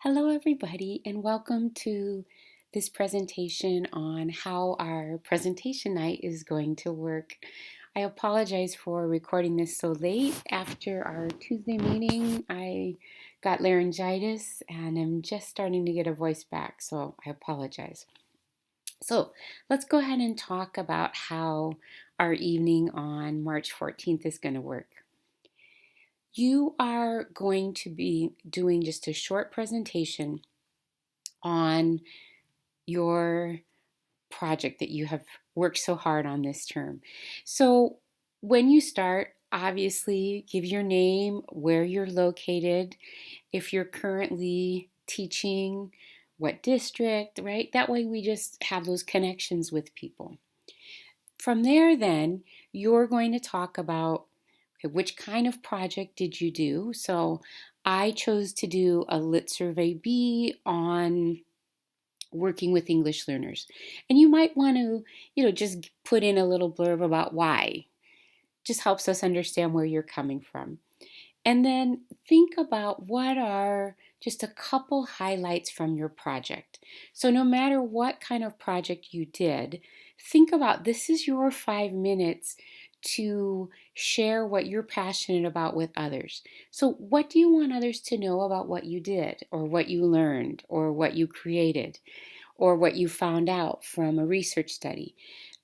Hello, everybody, and welcome to this presentation on how our presentation night is going to work. I apologize for recording this so late. After our Tuesday meeting, I got laryngitis and I'm just starting to get a voice back, so I apologize. So let's go ahead and talk about how our evening on March 14th is going to work. You are going to be doing just a short presentation on your project that you have worked so hard on this term. So when you start, obviously give your name, where you're located, if you're currently teaching, what district, right? That way we just have those connections with people. From there, then, you're going to talk about which kind of project did you do. So I chose to do a Lit Survey B on working with English learners. And you might want to, just put in a little blurb about why. Just helps us understand where you're coming from. And then think about what are just a couple highlights from your project. So no matter what kind of project you did, think about this is your 5 minutes to share what you're passionate about with others. So what do you want others to know about what you did or what you learned or what you created or what you found out from a research study?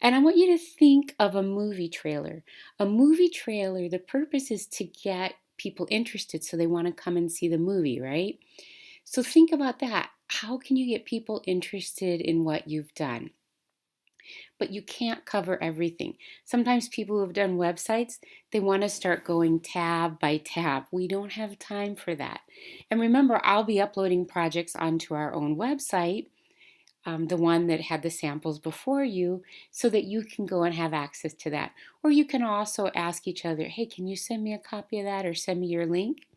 And I want you to think of a movie trailer. A movie trailer, the purpose is to get people interested so they want to come and see the movie, right? So think about that. How can you get people interested in what you've done? But you can't cover everything. Sometimes people who have done websites, they want to start going tab by tab. We don't have time for that. And remember, I'll be uploading projects onto our own website, the one that had the samples before you, so that you can go and have access to that. Or you can also ask each other, hey, can you send me a copy of that or send me your link?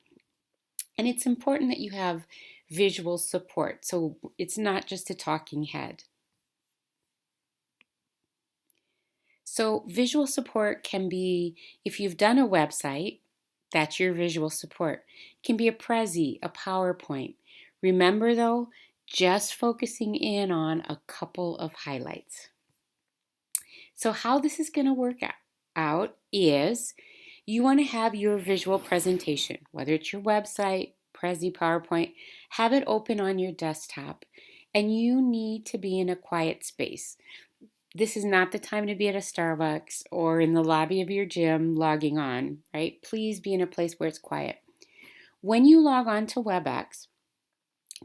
And it's important that you have visual support, so it's not just a talking head. So visual support can be, if you've done a website, that's your visual support. It can be a Prezi, a PowerPoint. Remember though, just focusing in on a couple of highlights. So how this is going to work out is you want to have your visual presentation, whether it's your website, Prezi, PowerPoint, have it open on your desktop, and you need to be in a quiet space. This is not the time to be at a Starbucks or in the lobby of your gym logging on, right? Please be in a place where it's quiet. When you log on to WebEx,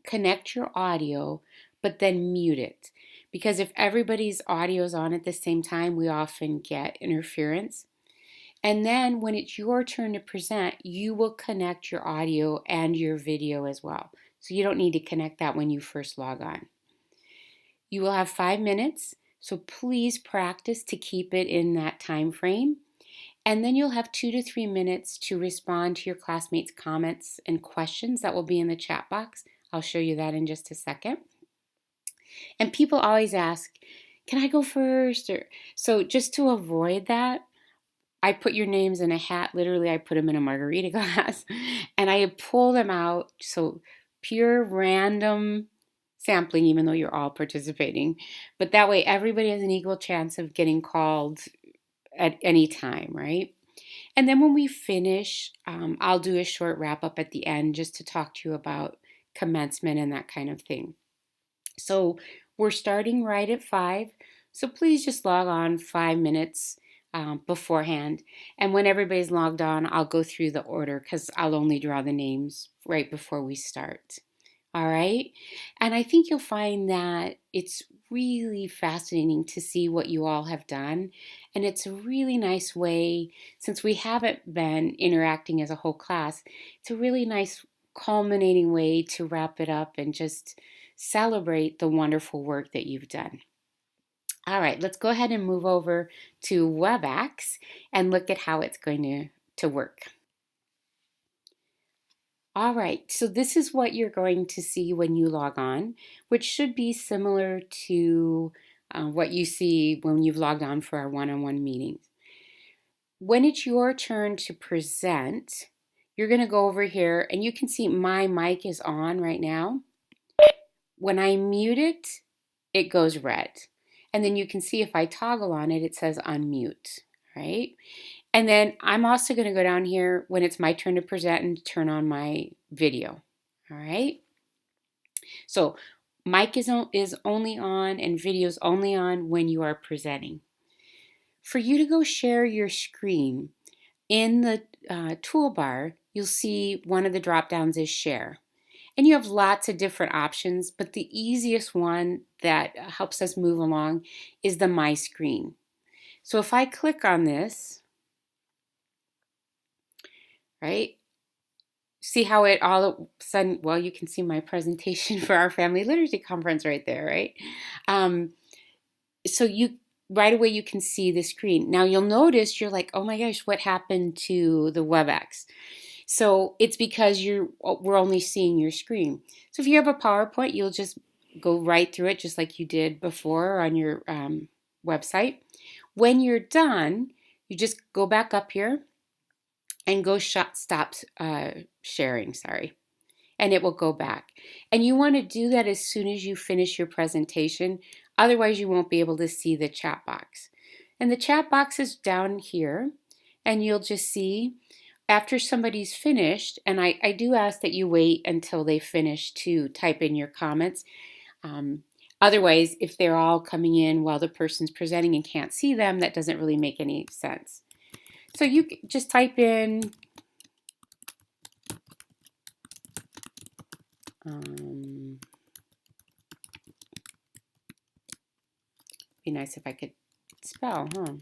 connect your audio, but then mute it. Because if everybody's audio is on at the same time, we often get interference. And then when it's your turn to present, you will connect your audio and your video as well. So you don't need to connect that when you first log on. You will have 5 minutes, so please practice to keep it in that time frame. And then you'll have 2 to 3 minutes to respond to your classmates' comments and questions that will be in the chat box. I'll show you that in just a second. And people always ask, can I go first? So just to avoid that, I put your names in a hat. Literally, I put them in a margarita glass and I pull them out. So pure random sampling, even though you're all participating. But that way, everybody has an equal chance of getting called at any time, right? And then when we finish, I'll do a short wrap up at the end just to talk to you about commencement and that kind of thing. So we're starting right at 5. So please just log on 5 minutes beforehand. And when everybody's logged on, I'll go through the order because I'll only draw the names right before we start. All right. And I think you'll find that it's really fascinating to see what you all have done. And it's a really nice way, since we haven't been interacting as a whole class, it's a really nice culminating way to wrap it up and just celebrate the wonderful work that you've done. All right, let's go ahead and move over to WebEx and look at how it's going to work. All right, so this is what you're going to see when you log on, which should be similar to what you see when you've logged on for our one-on-one meetings. When it's your turn to present, you're going to go over here and you can see my mic is on right now. When I mute it, it goes red. And then you can see if I toggle on it, it says unmute, right? And then I'm also going to go down here when it's my turn to present and turn on my video, all right? So mic is only on and video is only on when you are presenting. For you to go share your screen, in the toolbar, you'll see one of the drop downs is share. And you have lots of different options, but the easiest one that helps us move along is the My Screen. So if I click on this, right, see how it all of a sudden, well, you can see my presentation for our family literacy conference right there, right? So you right away you can see the screen. Now you'll notice you're like, oh my gosh, what happened to the WebEx? So it's because we're only seeing your screen. So if you have a PowerPoint, you'll just go right through it just like you did before on your website. When you're done, you just go back up here and go stop sharing, sorry. And it will go back. And you want to do that as soon as you finish your presentation. Otherwise, you won't be able to see the chat box. And the chat box is down here. And you'll just see after somebody's finished, and I do ask that you wait until they finish to type in your comments. Otherwise, if they're all coming in while the person's presenting and can't see them, that doesn't really make any sense. So you just type in be nice if I could spell, huh?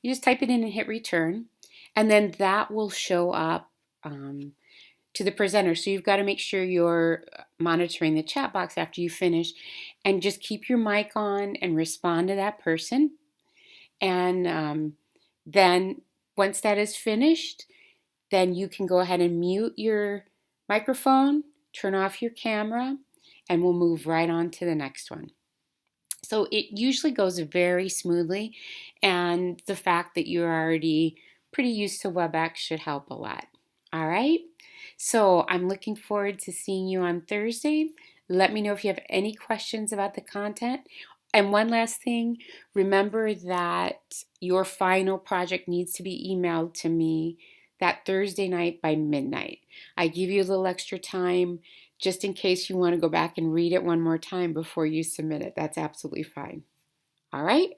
You just type it in and hit return, and then that will show up to the presenter. So you've got to make sure you're monitoring the chat box after you finish, and just keep your mic on and respond to that person. And then once that is finished, then you can go ahead and mute your microphone, turn off your camera, and we'll move right on to the next one. So it usually goes very smoothly, and the fact that you're already pretty used to WebEx should help a lot. All right, so I'm looking forward to seeing you on Thursday. Let me know if you have any questions about the content. And one last thing, remember that your final project needs to be emailed to me that Thursday night by midnight. I give you a little extra time just in case you want to go back and read it one more time before you submit it. That's absolutely fine. All right,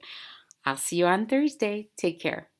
I'll see you on Thursday. Take care.